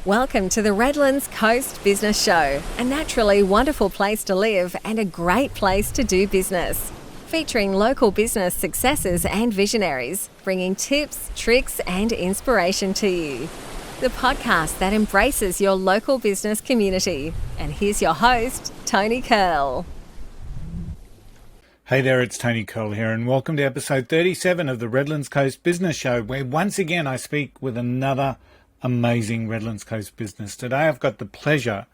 Welcome to the Redlands Coast Business Show, a naturally wonderful place to live and a great place to do business. Featuring local business successes and visionaries, bringing tips, tricks and inspiration to you. The podcast that embraces your local business community. And here's your host, Tony Curl. Hey there, it's Tony Curl here, and welcome to episode 37 of the Redlands Coast Business Show, where once again I speak with another amazing Redlands Coast business. Today I've got the pleasure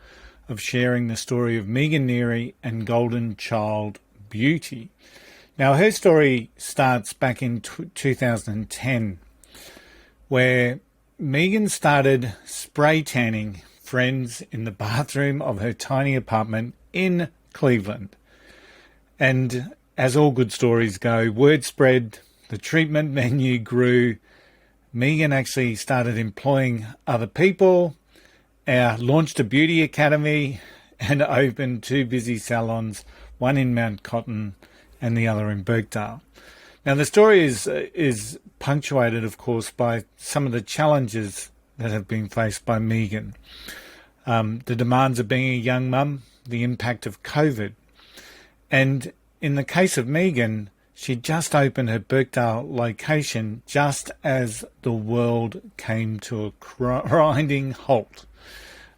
of sharing the story of Megan Neri and Golden Child Beauty. Now her story starts back in 2010, where Megan started spray tanning friends in the bathroom of her tiny apartment in Cleveland. And as all good stories go, word spread, the treatment menu grew. Megan actually started employing other people, launched a beauty academy, and opened two busy salons, one in Mt Cotton and the other in Birkdale. Now the story is punctuated, of course, by some of the challenges that have been faced by Megan. The demands of being a young mum, the impact of COVID, and in the case of Megan, she just opened her Birkdale location just as the world came to a grinding halt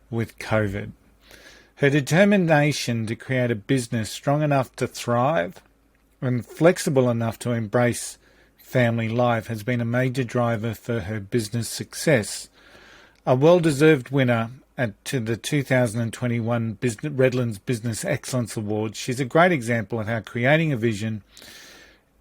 with COVID. Her determination to create a business strong enough to thrive and flexible enough to embrace family life has been a major driver for her business success. A well-deserved winner to the 2021 Redlands Business Excellence Award, she's a great example of how creating a vision,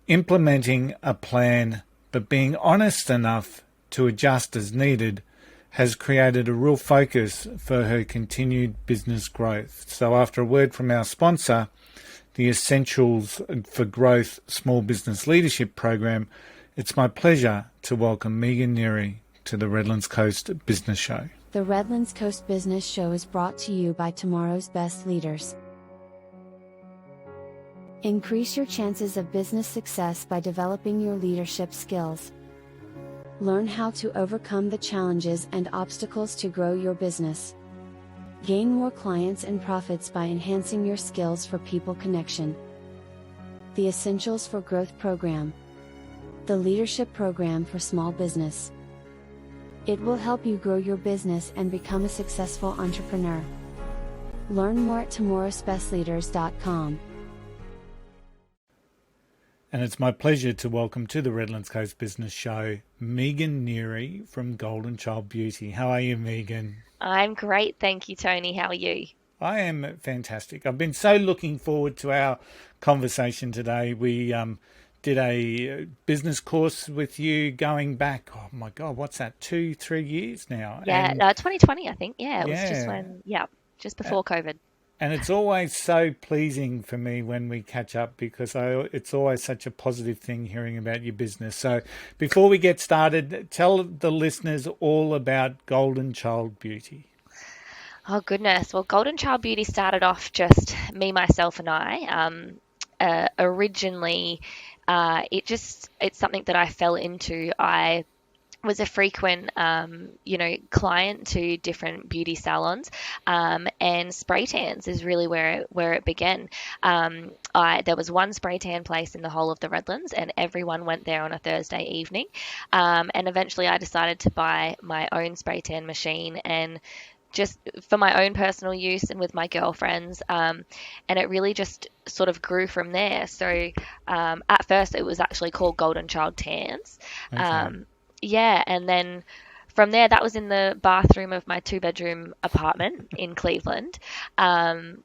implementing a plan, but being honest enough to adjust as needed has created a real focus for her continued business growth. So after a word from our sponsor, the Essentials for Growth Small Business Leadership Program, it's my pleasure to welcome Megan Neri to the Redlands Coast Business Show. The Redlands Coast Business Show is brought to you by tomorrow's best leaders. Increase your chances of business success by developing your leadership skills. Learn how to overcome the challenges and obstacles to grow your business. Gain more clients and profits by enhancing your skills for people connection. The Essentials for Growth Program. The leadership program for small business. It will help you grow your business and become a successful entrepreneur. Learn more at tomorrowsbestleaders.com. And it's my pleasure to welcome to the Redlands Coast Business Show, Megan Neri from Golden Child Beauty. How are you, Megan? I'm great, thank you, Tony. How are you? I am fantastic. I've been so looking forward to our conversation today. We did a business course with you going back, oh my God, what's that, 2-3 years now? Yeah, 2020, I think. Yeah, it was just when, just before COVID. And it's always so pleasing for me when we catch up because it's always such a positive thing hearing about your business. So before we get started, tell the listeners all about Golden Child Beauty. Oh, goodness. Well, Golden Child Beauty started off just me, myself, and I. Originally, it's something that I fell into. I was a frequent, client to different beauty salons, and spray tans is really where it began. There was one spray tan place in the whole of the Redlands, and everyone went there on a Thursday evening. And eventually, I decided to buy my own spray tan machine and just for my own personal use and with my girlfriends, and it really just sort of grew from there. So at first, it was actually called Golden Child Tans. Okay. And then from there, that was in the bathroom of my 2-bedroom apartment in Cleveland,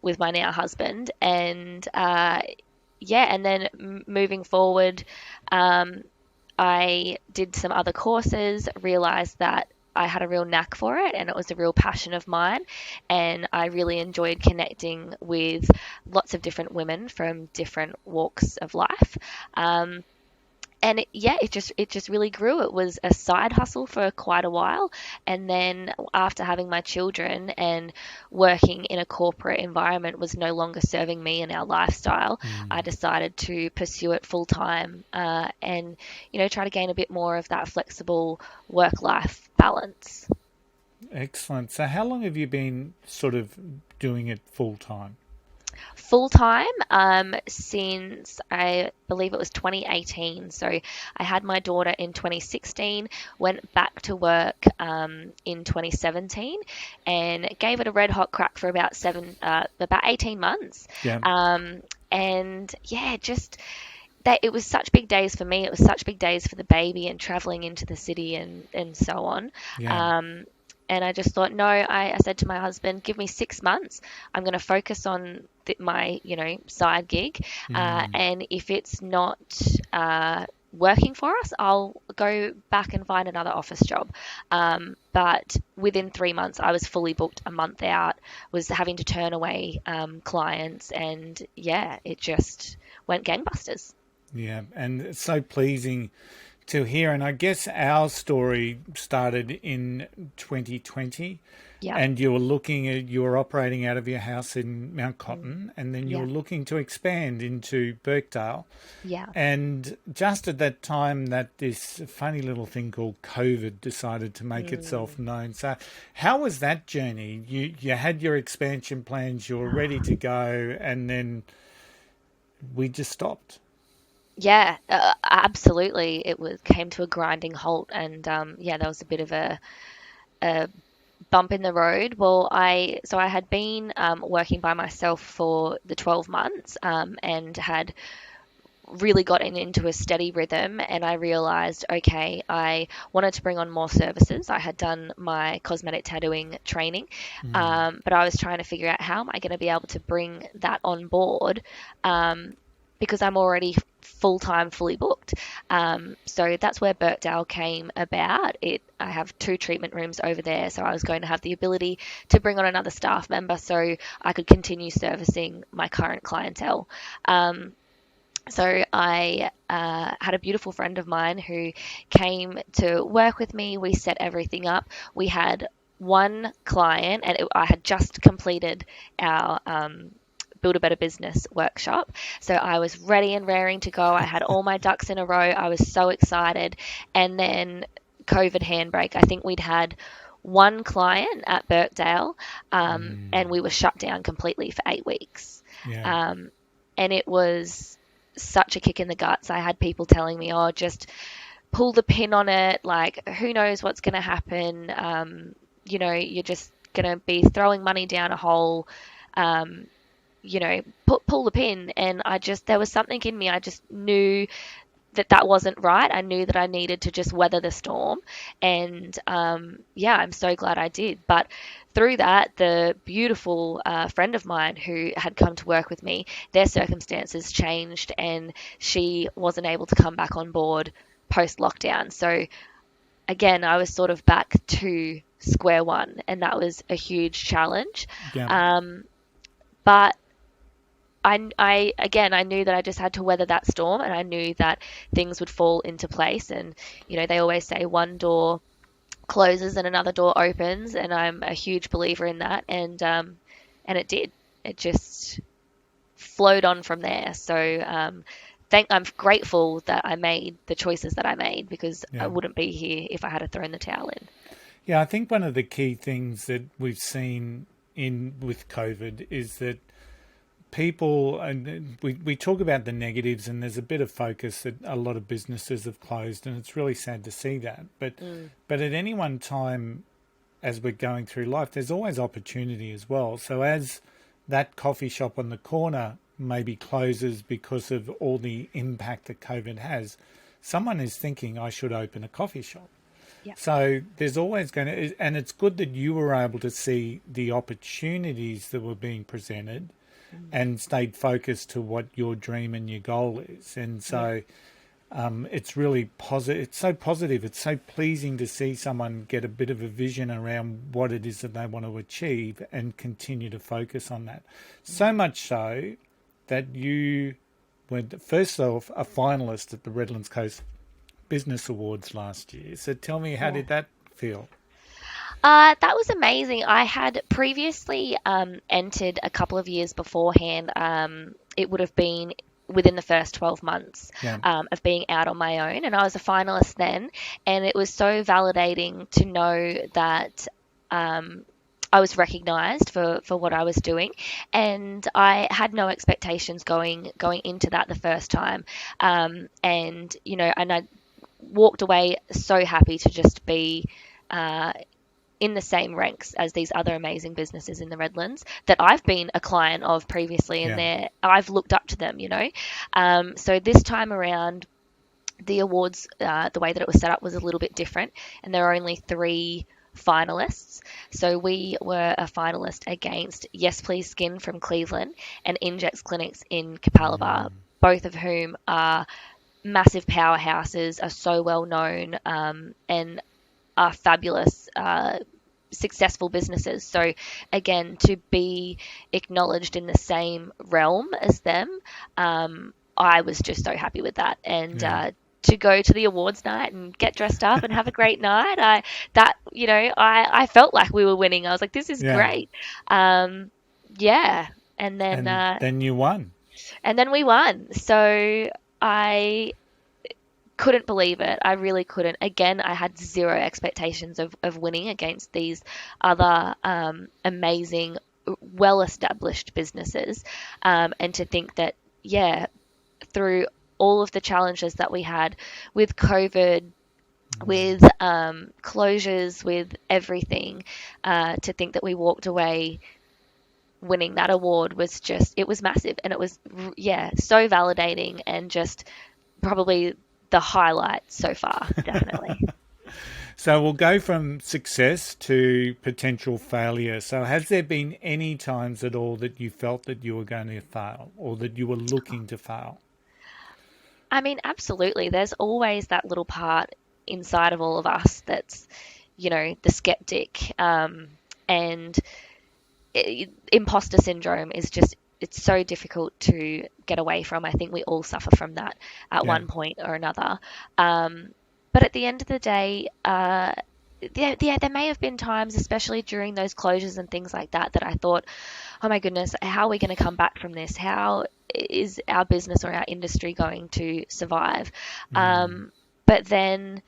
with my now husband. And and then moving forward, I did some other courses, realized that I had a real knack for it and it was a real passion of mine. And I really enjoyed connecting with lots of different women from different walks of life. And it just really grew. It was a side hustle for quite a while. And then after having my children and working in a corporate environment was no longer serving me and our lifestyle, I decided to pursue it full time, and, try to gain a bit more of that flexible work-life balance. Excellent. So how long have you been sort of doing it full time? Full time since I believe it was 2018. So I had my daughter in 2016, went back to work in 2017, and gave it a red hot crack for about 18 months. Yeah. And yeah, just that it was such big days for me. It was such big days for the baby and traveling into the city and so on. Yeah. And I just thought, no, I said to my husband, give me 6 months. I'm going to focus on my, side gig. And if it's not working for us, I'll go back and find another office job. But within 3 months, I was fully booked a month out, was having to turn away clients. And yeah, it just went gangbusters. Yeah. And it's so pleasing to hear. And I guess our story started in 2020. Yeah. And you were operating out of your house in Mt Cotton, and then you were looking to expand into Birkdale. Yeah. And just at that time that this funny little thing called COVID decided to make itself known. So how was that journey? You had your expansion plans, you were ready to go, and then we just stopped. Yeah, absolutely. Came to a grinding halt, and there was a bit of a bump in the road. Well, I had been working by myself for the 12 months, and had really gotten into a steady rhythm, and I realized, okay, I wanted to bring on more services. I had done my cosmetic tattooing training, but I was trying to figure out how am I going to be able to bring that on board, because I'm already full-time, fully booked. So that's where Birkdale came about. I have 2 treatment rooms over there, so I was going to have the ability to bring on another staff member so I could continue servicing my current clientele. So I had a beautiful friend of mine who came to work with me. We set everything up. We had one client, and I had just completed our Build a Better Business workshop. So I was ready and raring to go. I had all my ducks in a row. I was so excited. And then COVID handbrake. I think we'd had one client at Birkdale, and we were shut down completely for 8 weeks. Yeah. And it was such a kick in the guts. I had people telling me, oh, just pull the pin on it. Like, who knows what's going to happen? You're just going to be throwing money down a hole. Pull the pin. And there was something in me. I just knew that wasn't right. I knew that I needed to just weather the storm. And I'm so glad I did. But through that, the beautiful friend of mine who had come to work with me, their circumstances changed, and she wasn't able to come back on board post-lockdown. So again, I was sort of back to square one, and that was a huge challenge. Yeah. But I knew that I just had to weather that storm, and I knew that things would fall into place. And, they always say one door closes and another door opens, and I'm a huge believer in that. And it did. It just flowed on from there. So I'm grateful that I made the choices that I made, because I wouldn't be here if I had thrown the towel in. Yeah, I think one of the key things that we've seen with COVID is that people, and we talk about the negatives, and there's a bit of focus that a lot of businesses have closed, and it's really sad to see that. But at any one time, as we're going through life, there's always opportunity as well. So as that coffee shop on the corner maybe closes because of all the impact that COVID has, someone is thinking, I should open a coffee shop. Yep. So there's always and it's good that you were able to see the opportunities that were being presented and stayed focused to what your dream and your goal is. And so it's really positive. It's so positive. It's so pleasing to see someone get a bit of a vision around what it is that they want to achieve and continue to focus on that. So much so that you were, first off, a finalist at the Redlands Coast Business Awards last year. So tell me, how did that feel? That was amazing. I had previously entered a couple of years beforehand. It would have been within the first 12 months of being out on my own, and I was a finalist then, and it was so validating to know that I was recognized for what I was doing, and I had no expectations going into that the first time. And and I walked away so happy to just be in the same ranks as these other amazing businesses in the Redlands that I've been a client of previously, and Yeah. I've looked up to them. So this time around, the awards, the way that it was set up was a little bit different, and there are only three finalists. So we were a finalist against Yes Please Skin from Cleveland and Injects Clinics in Capalaba, both of whom are massive powerhouses, are so well known, and are fabulous, successful businesses. So again, to be acknowledged in the same realm as them, I was just so happy with that. And Yeah. to go to the awards night and get dressed up and have a great night, I felt like we were winning. I was like, this is Yeah. great. Yeah. And then And then you won. we won. So I couldn't believe it. I really couldn't. Again, I had zero expectations of winning against these other amazing, well-established businesses. And to think that, yeah, through all of the challenges that we had with COVID, with closures, with everything, to think that we walked away winning that award was just, it was massive. And it was, yeah, so validating, and just probably the highlight so far, definitely. So we'll go from success to potential failure. So has there been any times at all that you felt that you were going to fail, or that you were looking to fail? I mean, absolutely. There's always that little part inside of all of us that's, the skeptic. And imposter syndrome is just, it's so difficult to get away from. I think we all suffer from that at Yeah. one point or another. But at the end of the day, there may have been times, especially during those closures and things like that, that I thought, oh my goodness, how are we going to come back from this? How is our business or our industry going to survive? But then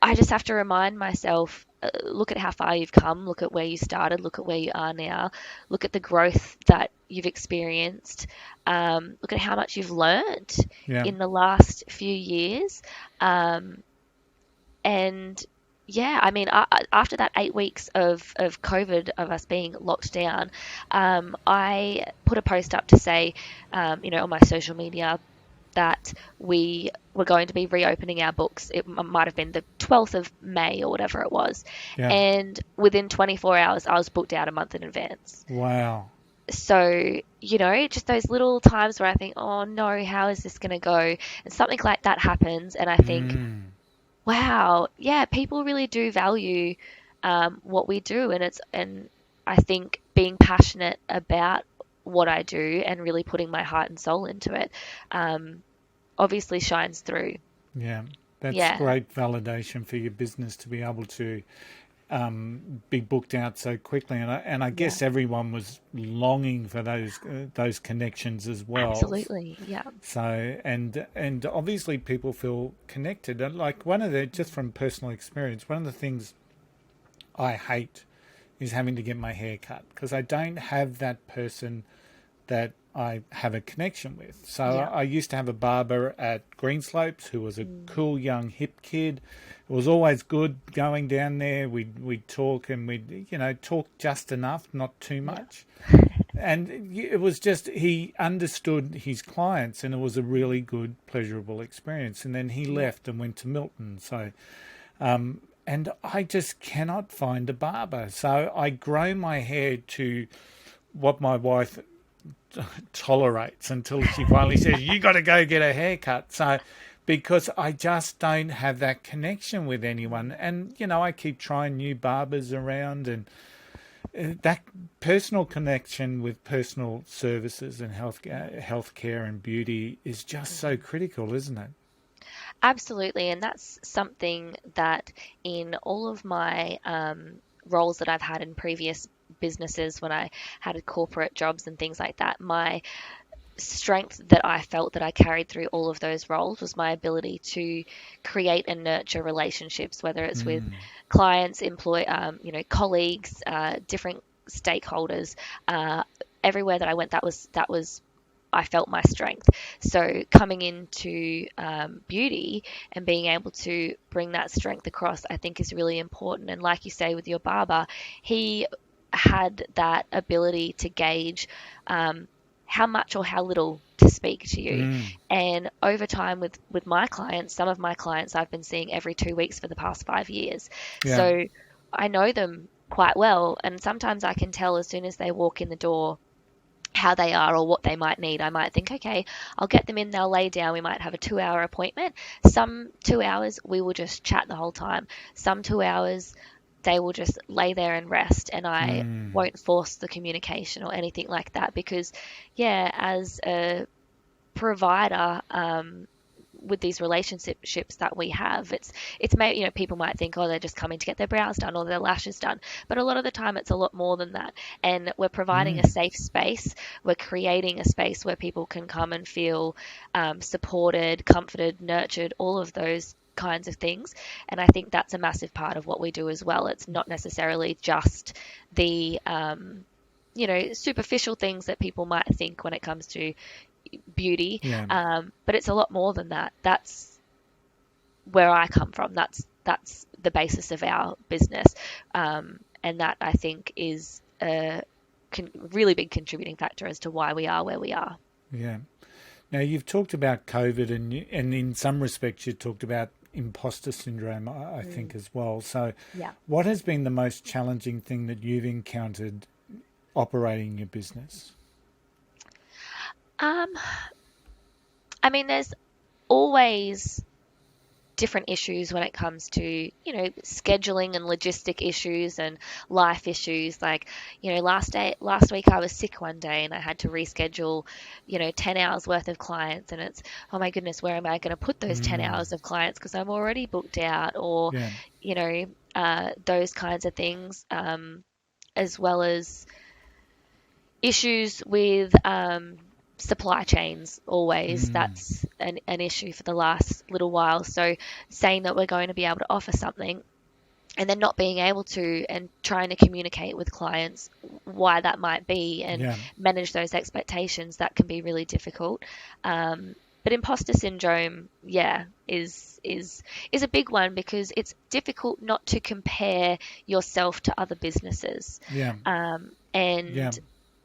I just have to remind myself, look at how far you've come, look at where you started, look at where you are now, look at the growth that you've experienced, look at how much you've learned Yeah. in the last few years. And yeah, I mean, after that 8 weeks of COVID, of us being locked down, I put a post up to say, on my social media, that we were going to be reopening our books. It might have been the 12th of May or whatever it was. Yeah. And within 24 hours, I was booked out a month in advance. Wow. So, just those little times where I think, oh no, how is this going to go? And something like that happens. And I think, wow, yeah, people really do value what we do. And I think being passionate about what I do and really putting my heart and soul into it, obviously shines through. Yeah. That's Yeah. great validation for your business to be able to be booked out so quickly, and I guess everyone was longing for those connections as well. Absolutely, yeah. So and obviously people feel connected. And like just from personal experience, one of the things I hate is having to get my hair cut, because I don't have that person that I have a connection with. So Yeah. I used to have a barber at Greenslopes who was a cool young hip kid. It was always good going down there. We'd talk, and we'd talk just enough, not too much. And it was just, he understood his clients, and it was a really good, pleasurable experience. And then he left and went to Milton. So, and I just cannot find a barber. So I grow my hair to what my wife tolerates until she finally says, you got to go get a haircut. So, because I just don't have that connection with anyone. And, I keep trying new barbers around, and that personal connection with personal services and healthcare and beauty is just so critical, isn't it? Absolutely, and that's something that in all of my roles that I've had in previous businesses, when I had corporate jobs and things like that, my strength that I felt that I carried through all of those roles was my ability to create and nurture relationships, whether it's with clients, colleagues, different stakeholders. Everywhere that I went, that was I felt my strength. So coming into beauty and being able to bring that strength across, I think is really important. And like you say with your barber, he had that ability to gauge how much or how little to speak to you. And over time with my clients, some of my clients I've been seeing every 2 weeks for the past 5 years. Yeah. So I know them quite well. And sometimes I can tell as soon as they walk in the door how they are or what they might need. I might think, okay, I'll get them in, they'll lay down. We might have a 2-hour appointment. Some 2 hours, we will just chat the whole time. Some 2 hours, they will just lay there and rest, and I won't force the communication or anything like that because, yeah, as a provider, with these relationships that we have, it's maybe, people might think, oh, they're just coming to get their brows done or their lashes done, but a lot of the time it's a lot more than that. And we're providing a safe space. We're creating a space where people can come and feel supported, comforted, nurtured, all of those kinds of things. And I think that's a massive part of what we do as well. It's not necessarily just the superficial things that people might think when it comes to beauty, but it's a lot more than that. That's where I come from. That's the basis of our business, and that I think is a really big contributing factor as to why we are where we are. Yeah. Now you've talked about COVID, and in some respects you talked about imposter syndrome, I think, as well. So, what has been the most challenging thing that you've encountered operating your business? I mean, there's always different issues when it comes to, scheduling and logistic issues and life issues. Like, last week I was sick one day and I had to reschedule, 10 hours worth of clients, and it's, oh my goodness, where am I going to put those 10 hours of clients because I'm already booked out, or, those kinds of things, as well as issues with supply chains. Always that's an issue for the last little while. So saying that we're going to be able to offer something and then not being able to, and trying to communicate with clients why that might be and manage those expectations, that can be really difficult. But imposter syndrome, is a big one because it's difficult not to compare yourself to other businesses.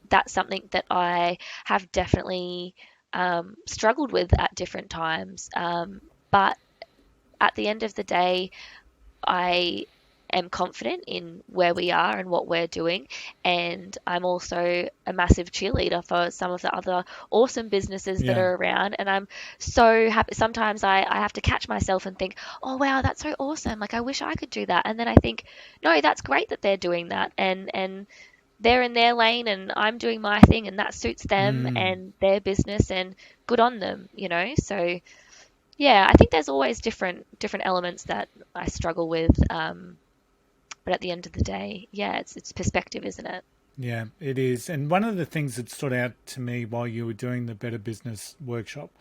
That's something that I have definitely struggled with at different times. But at the end of the day, I am confident in where we are and what we're doing. And I'm also a massive cheerleader for some of the other awesome businesses that are around. And I'm so happy. Sometimes I have to catch myself and think, oh, wow, that's so awesome. Like, I wish I could do that. And then I think, no, that's great that they're doing that. And they're in their lane and I'm doing my thing, and that suits them and their business, and good on them, So, I think there's always different elements that I struggle with. But at the end of the day, it's perspective, isn't it? Yeah, it is. And one of the things that stood out to me while you were doing the Better Business workshop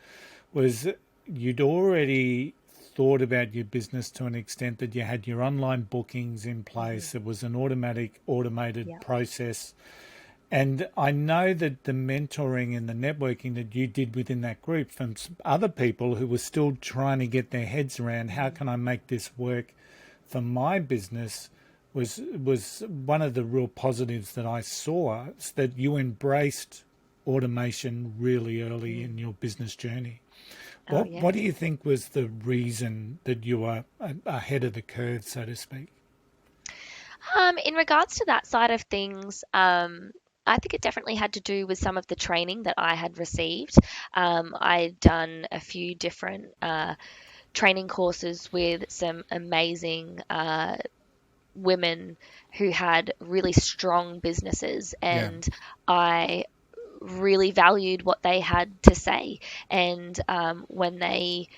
was you'd already thought about your business to an extent that you had your online bookings in place. It was an automated process. And I know that the mentoring and the networking that you did within that group from other people who were still trying to get their heads around how can I make this work for my business was one of the real positives that I saw, is that you embraced automation really early in your business journey. What do you think was the reason that you were ahead of the curve, so to speak? In regards to that side of things, I think it definitely had to do with some of the training that I had received. I'd done a few different training courses with some amazing women who had really strong businesses, and I really valued what they had to say. And when they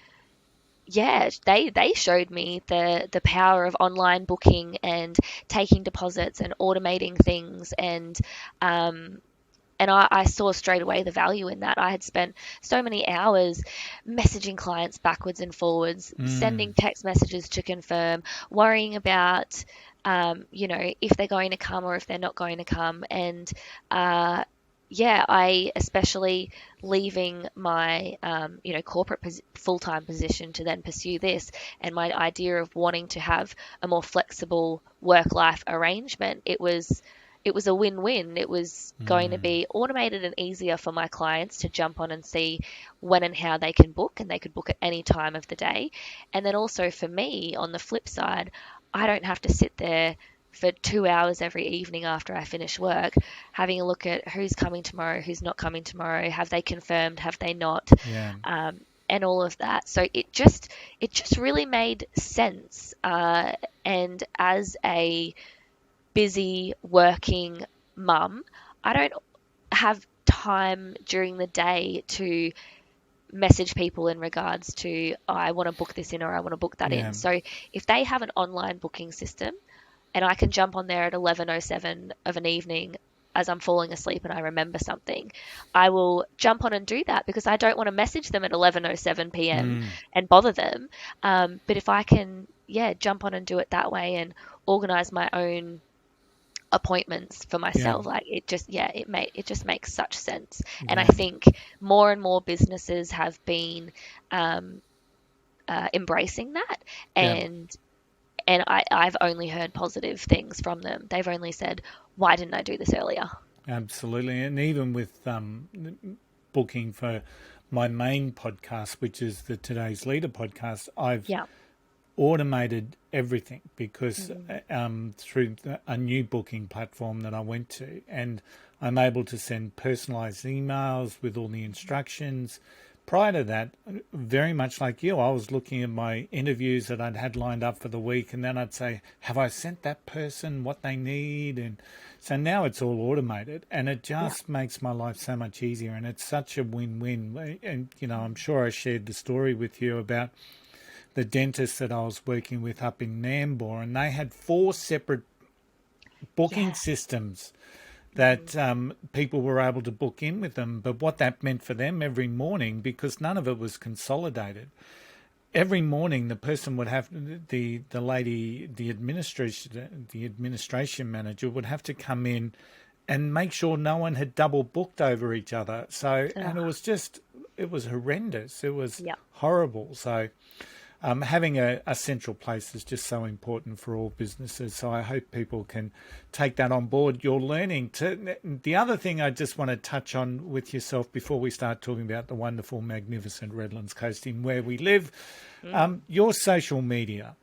showed me the power of online booking and taking deposits and automating things, and And I saw straight away the value in that. I had spent so many hours messaging clients backwards and forwards, sending text messages to confirm, worrying about, if they're going to come or if they're not going to come. And I especially leaving my, corporate full-time position to then pursue this, and my idea of wanting to have a more flexible work-life arrangement, it was a win-win. It was going to be automated and easier for my clients to jump on and see when and how they can book, and they could book at any time of the day. And then also for me, on the flip side, I don't have to sit there for 2 hours every evening after I finish work, having a look at who's coming tomorrow, who's not coming tomorrow, have they confirmed, have they not, and all of that. So it just really made sense. And as a busy working mum, I don't have time during the day to message people in regards to, I want to book this in or I want to book that in. So if they have an online booking system, and I can jump on there at 11:07 of an evening as I'm falling asleep and I remember something, I will jump on and do that, because I don't want to message them at 11:07 p.m. and bother them. But if I can, jump on and do it that way and organize my own appointments for myself, like it just makes such sense. And I think more and more businesses have been embracing that, and I've only heard positive things from them. They've only said, why didn't I do this earlier? Absolutely. And even with booking for my main podcast, which is the Today's Leader podcast, I've automated everything, because through a new booking platform that I went to, and I'm able to send personalized emails with all the instructions. Prior to that, very much like you, I was looking at my interviews that I'd had lined up for the week, and then I'd say, have I sent that person what they need? And so now it's all automated, and it just makes my life so much easier, and it's such a win-win. And, I'm sure I shared the story with you about the dentist that I was working with up in Nambour, and they had 4 separate booking systems that people were able to book in with them. But what that meant for them every morning, because none of it was consolidated, every morning the person would have, the lady, the administration manager would have to come in and make sure no one had double booked over each other. So, and it was horrendous. It was horrible. So having a central place is just so important for all businesses. So I hope people can take that on board. You're learning to. The other thing I just want to touch on with yourself before we start talking about the wonderful, magnificent Redlands Coast in where we live, your social media,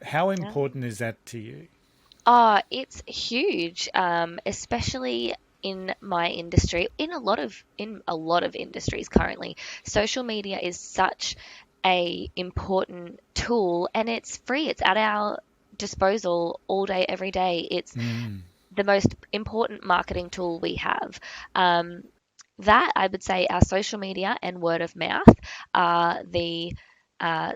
how important is that to you? It's huge, especially in my industry, in a lot of industries currently. Social media is such a important tool, and it's free. It's at our disposal all day, every day. It's the most important marketing tool we have. That, I would say, our social media and word of mouth are the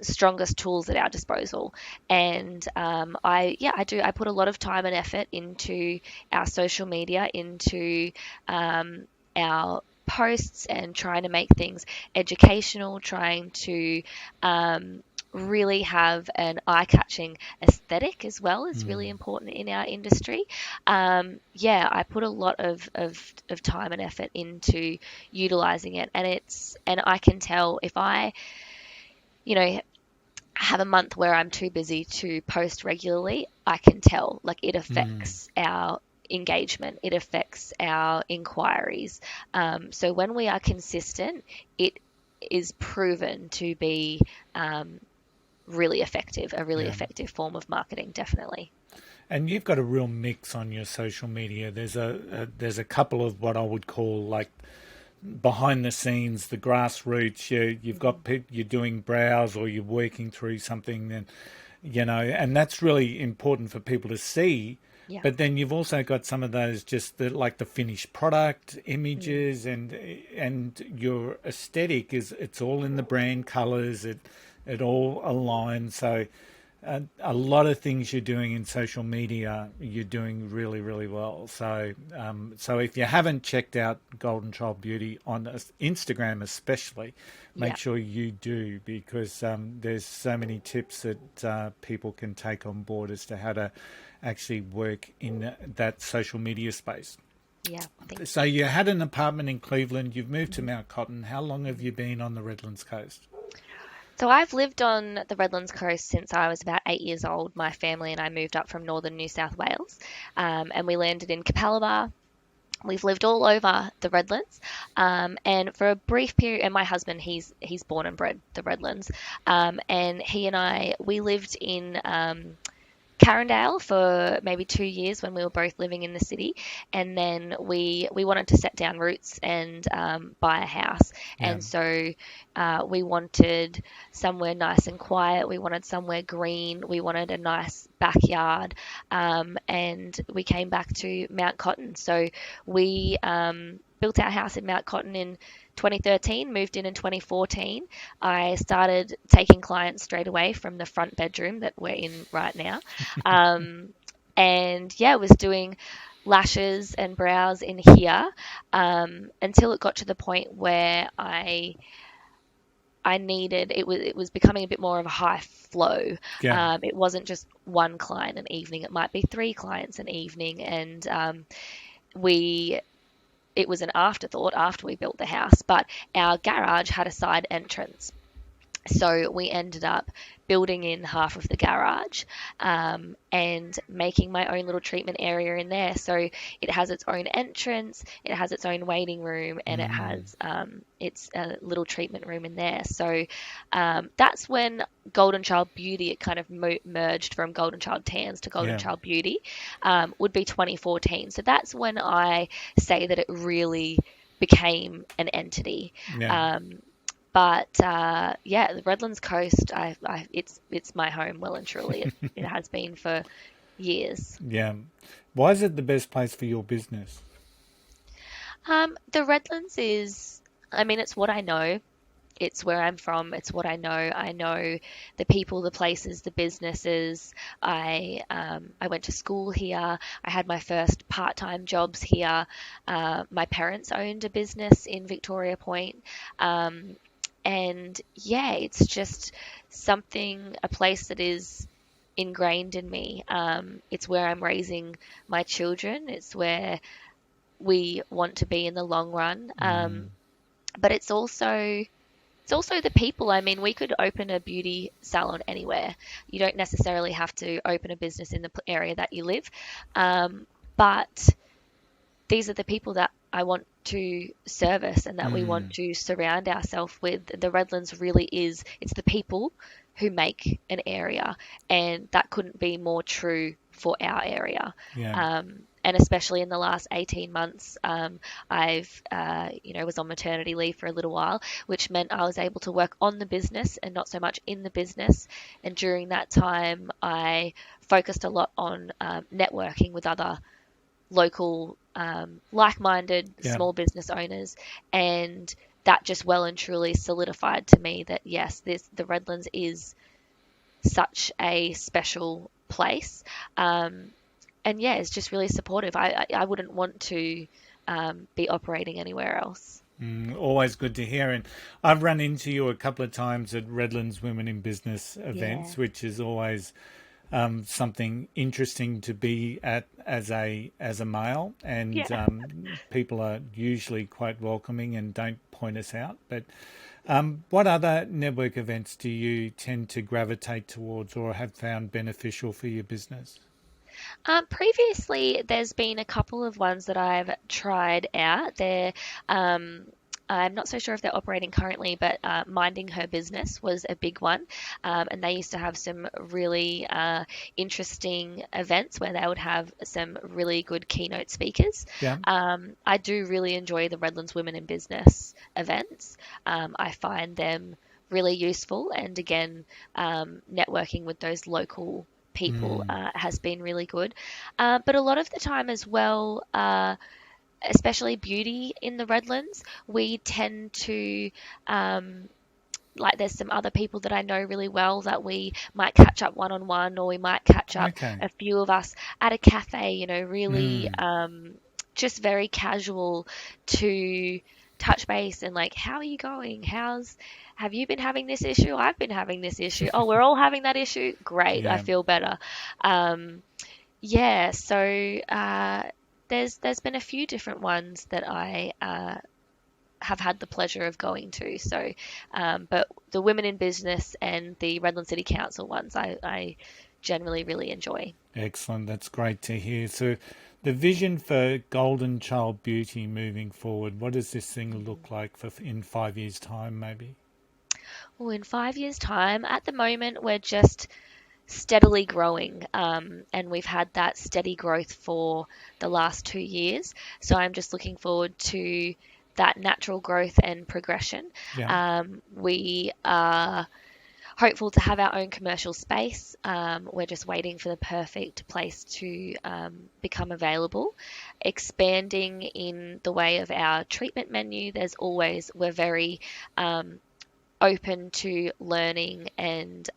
strongest tools at our disposal. And I put a lot of time and effort into our social media, into our posts, and trying to make things educational, trying to really have an eye-catching aesthetic as well is really important in our industry. I put a lot of time and effort into utilizing it, and I can tell if I have a month where I'm too busy to post regularly, I can tell, like, it affects our engagement, it affects our inquiries. So when we are consistent, it is proven to be really effective, a really effective form of marketing, definitely. And you've got a real mix on your social media. There's a couple of what I would call like behind the scenes, the grassroots. You've got people, you're doing brows or you're working through something, and that's really important for people to see. Yeah. But then you've also got some of those like the finished product images, and your aesthetic it's all in the brand colours. It all aligns. So a lot of things you're doing in social media, you're doing really, really well. So, so if you haven't checked out Golden Child Beauty on Instagram, especially, make sure you do, because there's so many tips that people can take on board as to how to actually work in that social media space. Yeah. So you had an apartment in Cleveland. You've moved to Mt Cotton. How long have you been on the Redlands Coast? So I've lived on the Redlands Coast since I was about 8 years old. My family and I moved up from northern New South Wales, and we landed in Capalaba. We've lived all over the Redlands, and for a brief period, and my husband, he's born and bred the Redlands, and he and we lived in Carindale for maybe 2 years when we were both living in the city, and then we wanted to set down roots and buy a house, and so we wanted somewhere nice and quiet. We wanted somewhere green. We wanted a nice backyard, and we came back to Mt Cotton. So we built our house in Mt Cotton in 2013, moved in 2014. I started taking clients straight away from the front bedroom that we're in right now. And yeah, was doing lashes and brows in here until it got to the point where I needed, it was becoming a bit more of a high flow. It wasn't just one client an evening, it might be 3 clients an evening, and it was an afterthought after we built the house, but our garage had a side entrance. So we ended up building in half of the garage and making my own little treatment area in there. So it has its own entrance, it has its own waiting room, and it has its little treatment room in there. So that's when Golden Child Beauty, it kind of merged from Golden Child Tans to Golden Child Beauty, would be 2014. So that's when I say that it really became an entity. But the Redlands Coast, it's my home, well and truly. It has been for years. Yeah. Why is it the best place for your business? The Redlands is, it's what I know. It's where I'm from. It's what I know. I know the people, the places, the businesses. I went to school here. I had my first part-time jobs here. My parents owned a business in Victoria Point. And yeah, it's just a place that is ingrained in me. It's where I'm raising my children. It's where we want to be in the long run. But it's also the people. We could open a beauty salon anywhere. You don't necessarily have to open a business in the area that you live. But these are the people that I want to service and that we want to surround ourselves with. The Redlands really is, it's the people who make an area, and that couldn't be more true for our area. And especially in the last 18 months, I've was on maternity leave for a little while, which meant I was able to work on the business and not so much in the business. And during that time, I focused a lot on networking with other local like-minded small business owners, and that just well and truly solidified to me that yes, the Redlands is such a special place, and yeah, it's just really supportive. I wouldn't want to be operating anywhere else. Always good to hear. And I've run into you a couple of times at Redlands Women in Business events, which is always something interesting to be at as a male, and people are usually quite welcoming and don't point us out. But what other network events do you tend to gravitate towards or have found beneficial for your business? Previously, there's been a couple of ones that I've tried out. I'm not so sure if they're operating currently, but Minding Her Business was a big one. And they used to have some really interesting events where they would have some really good keynote speakers. I do really enjoy the Redlands Women in Business events. I find them really useful. And again, networking with those local people has been really good. But a lot of the time as well, especially beauty in the Redlands, we tend to like there's some other people that I know really well that we might catch up one-on-one, or we might catch up Okay. a few of us at a cafe, really Mm. just very casual to touch base and like, how are you going? Have you been having this issue? I've been having this issue. Oh, we're all having that issue. Great, I Yeah. feel better. Um, yeah, so there's been a few different ones that I have had the pleasure of going to. So, but the Women in Business and the Redland City Council ones, I generally really enjoy. Excellent. That's great to hear. So, the vision for Golden Child Beauty moving forward, what does this thing look like for in 5 years' time, maybe? Well, in 5 years' time, at the moment, we're just steadily growing, and we've had that steady growth for the last 2 years. So I'm just looking forward to that natural growth and progression. Yeah. We are hopeful to have our own commercial space. We're just waiting for the perfect place to become available. Expanding in the way of our treatment menu, we're very open to learning, and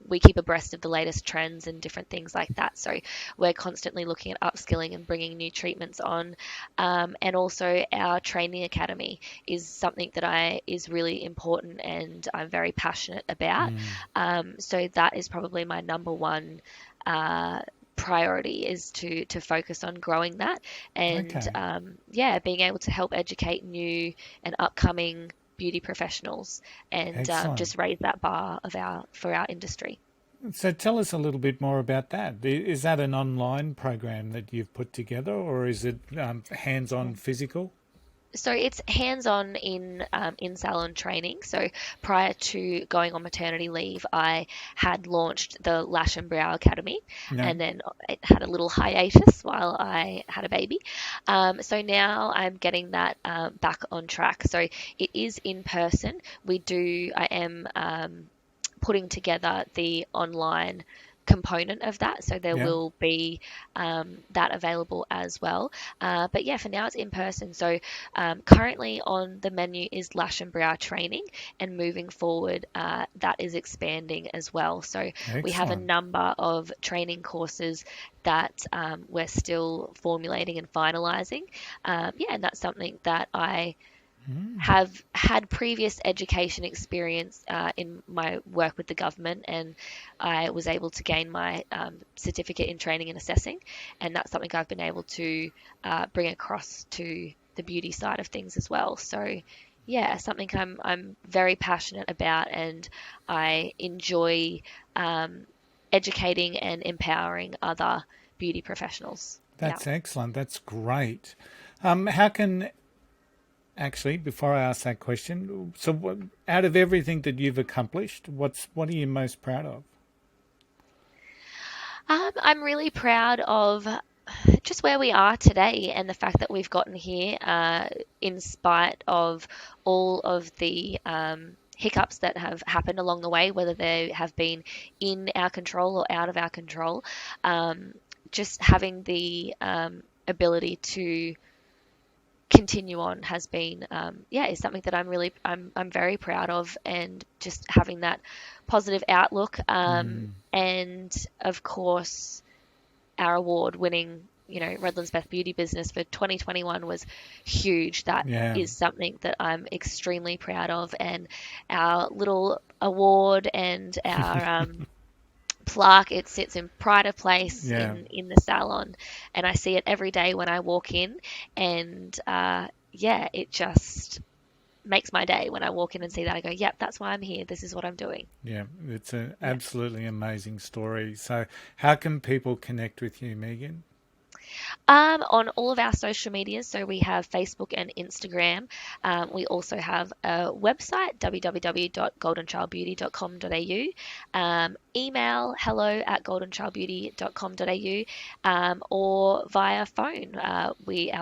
we keep abreast of the latest trends and different things like that, so we're constantly looking at upskilling and bringing new treatments on, and also our training academy is something that is really important and I'm very passionate about. So that is probably my number one priority, is to focus on growing that, and Okay. being able to help educate new and upcoming beauty professionals, and Excellent. just raise that bar for our industry. So tell us a little bit more about that. Is that an online program that you've put together, or is it hands-on physical? So it's hands-on in salon training. So prior to going on maternity leave, I had launched the Lash and Brow Academy, No. and then it had a little hiatus while I had a baby. So now I'm getting that back on track. So it is in person. I am putting together the online component of that, so there Yeah. will be that available as well, but yeah, for now it's in person. So currently on the menu is lash and brow training, and moving forward that is expanding as well. So we have a Excellent. number of training courses that we're still formulating and finalizing, and that's something that I have had previous education experience in my work with the government, and I was able to gain my certificate in training and assessing, and that's something I've been able to bring across to the beauty side of things as well. So yeah, something I'm very passionate about, and I enjoy educating and empowering other beauty professionals. Yeah. That's excellent. That's great. How can Actually, before I ask that question, so out of everything that you've accomplished, what are you most proud of? I'm really proud of just where we are today, and the fact that we've gotten here in spite of all of the hiccups that have happened along the way, whether they have been in our control or out of our control. Just having the ability to continue on has been is something that I'm very proud of, and just having that positive outlook, and of course our award winning Redlands Best Beauty Business for 2021 was huge. That Yeah. is something that I'm extremely proud of, and our little award and our plaque, it sits in pride of place Yeah. in the salon, and I see it every day when I walk in, and it just makes my day when I walk in and see that. I go, yep, that's why I'm here, this is what I'm doing. Yeah. It's an Yeah. absolutely amazing story. So, how can people connect with you, Megan? On all of our social medias, so we have Facebook and Instagram. We also have a website, www.goldenchildbeauty.com.au. Email hello@goldenchildbeauty.com.au, or via phone. Our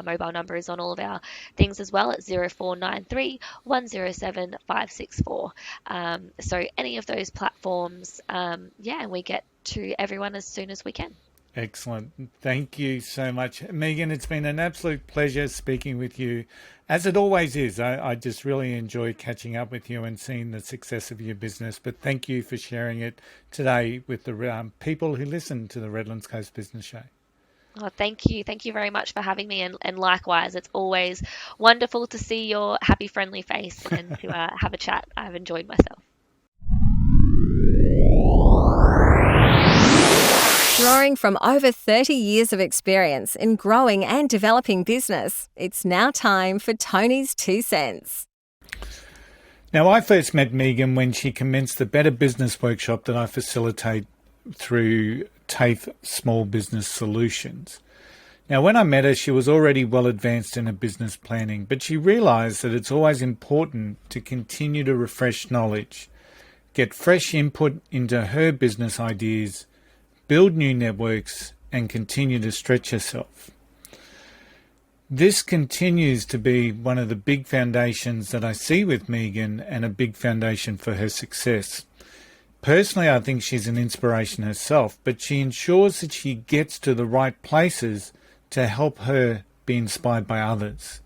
mobile number is on all of our things as well at 0493 107 564. So any of those platforms, and we get to everyone as soon as we can. Excellent. Thank you so much, Megan. It's been an absolute pleasure speaking with you, as it always is. I just really enjoy catching up with you and seeing the success of your business. But thank you for sharing it today with the people who listen to the Redlands Coast Business Show. Oh, thank you. Thank you very much for having me. And likewise, it's always wonderful to see your happy, friendly face and to have a chat. I've enjoyed myself. Drawing from over 30 years of experience in growing and developing business, it's now time for Tony's 2 cents. Now, I first met Megan when she commenced the Better Business workshop that I facilitate through TAFE Small Business Solutions. Now, when I met her, she was already well advanced in her business planning, but she realised that it's always important to continue to refresh knowledge, get fresh input into her business ideas, build new networks, and continue to stretch herself. This continues to be one of the big foundations that I see with Megan and a big foundation for her success. Personally, I think she's an inspiration herself, but she ensures that she gets to the right places to help her be inspired by others.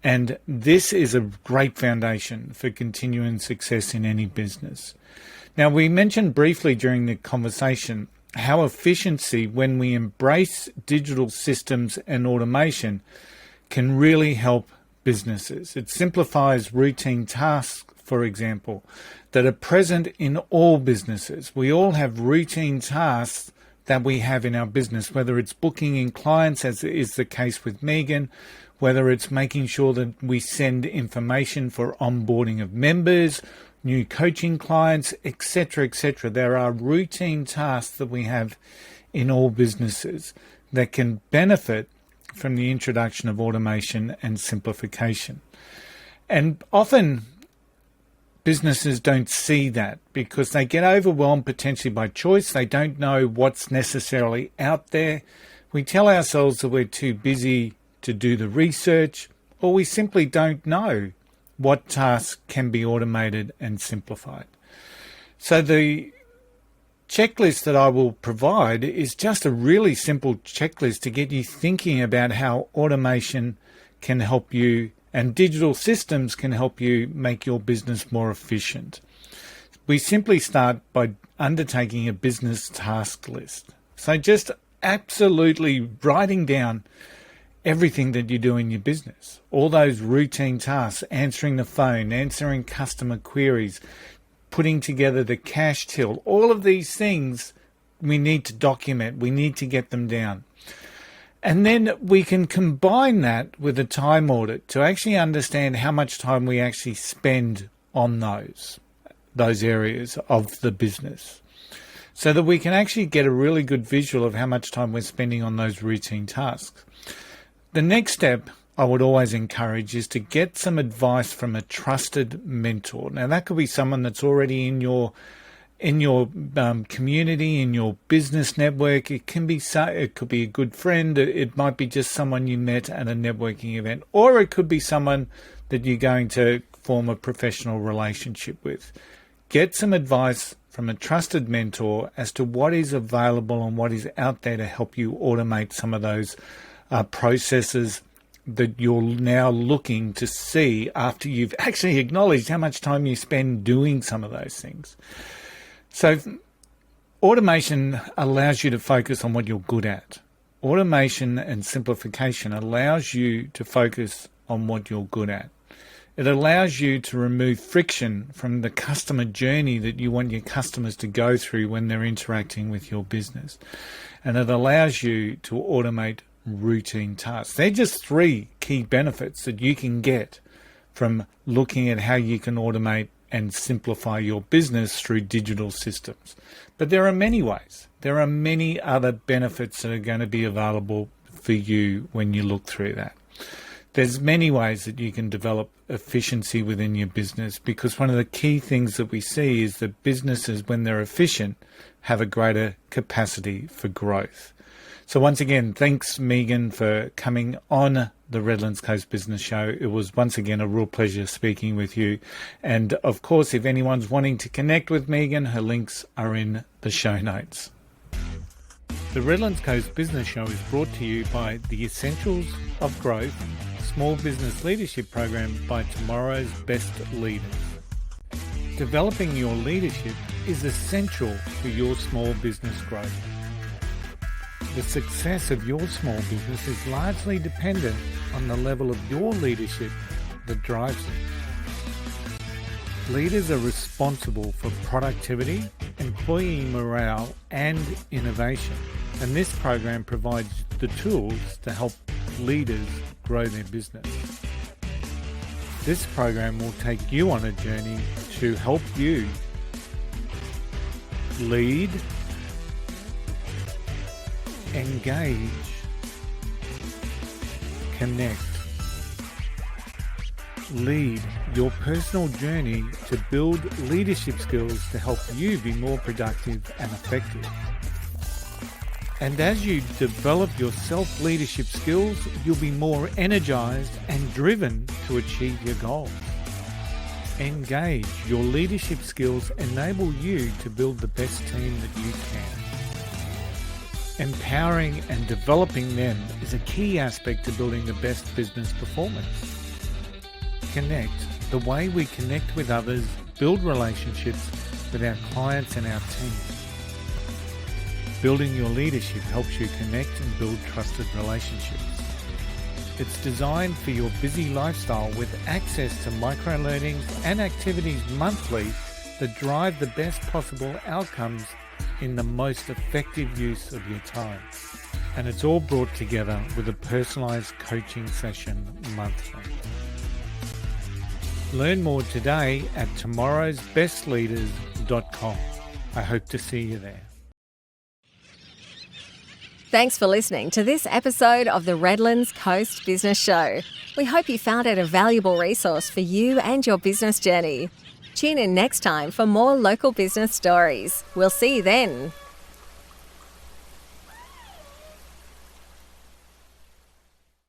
And this is a great foundation for continuing success in any business. Now, we mentioned briefly during the conversation how efficiency, when we embrace digital systems and automation, can really help businesses. It simplifies routine tasks, for example, that are present in all businesses. We all have routine tasks that we have in our business, whether it's booking in clients, as is the case with Megan, whether it's making sure that we send information for onboarding of members, new coaching clients, etc., etc. There are routine tasks that we have in all businesses that can benefit from the introduction of automation and simplification. And often businesses don't see that because they get overwhelmed potentially by choice. They don't know what's necessarily out there. We tell ourselves that we're too busy to do the research, or we simply don't know what tasks can be automated and simplified. So the checklist that I will provide is just a really simple checklist to get you thinking about how automation can help you and digital systems can help you make your business more efficient. We simply start by undertaking a business task list. So just absolutely writing down everything that you do in your business, all those routine tasks, answering the phone, answering customer queries, putting together the cash till, all of these things we need to document, we need to get them down. And then we can combine that with a time audit to actually understand how much time we actually spend on those areas of the business, so that we can actually get a really good visual of how much time we're spending on those routine tasks. The next step I would always encourage is to get some advice from a trusted mentor. Now, that could be someone that's already in your community, in your business network. It could be a good friend. It might be just someone you met at a networking event, or it could be someone that you're going to form a professional relationship with. Get some advice from a trusted mentor as to what is available and what is out there to help you automate some of those processes that you're now looking to see after you've actually acknowledged how much time you spend doing some of those things. So automation allows you to focus on what you're good at. Automation and simplification allows you to focus on what you're good at. It allows you to remove friction from the customer journey that you want your customers to go through when they're interacting with your business. And it allows you to automate routine tasks. They're just 3 key benefits that you can get from looking at how you can automate and simplify your business through digital systems. But there are many ways. There are many other benefits that are going to be available for you when you look through that. There's many ways that you can develop efficiency within your business, because one of the key things that we see is that businesses, when they're efficient, have a greater capacity for growth. So once again, thanks, Megan, for coming on the Redlands Coast Business Show. It was once again a real pleasure speaking with you. And of course, if anyone's wanting to connect with Megan, her links are in the show notes. The Redlands Coast Business Show is brought to you by the Essentials of Growth Small Business Leadership Program by Tomorrow's Best Leaders. Developing your leadership is essential for your small business growth. The success of your small business is largely dependent on the level of your leadership that drives it. Leaders are responsible for productivity, employee morale, and innovation, and this program provides the tools to help leaders grow their business. This program will take you on a journey to help you lead, engage, connect, lead your personal journey to build leadership skills to help you be more productive and effective. And as you develop your self-leadership skills, you'll be more energized and driven to achieve your goals. Engage. Your leadership skills enable you to build the best team that you can. Empowering and developing them is a key aspect to building the best business performance. Connect. The way we connect with others, build relationships with our clients and our team. Building your leadership helps you connect and build trusted relationships. It's designed for your busy lifestyle with access to micro-learnings and activities monthly that drive the best possible outcomes in the most effective use of your time. And it's all brought together with a personalized coaching session monthly. Learn more today at tomorrowsbestleaders.com. I hope to see you there. Thanks for listening to this episode of the Redlands Coast Business Show. We hope you found it a valuable resource for you and your business journey. Tune in next time for more local business stories. We'll see you then.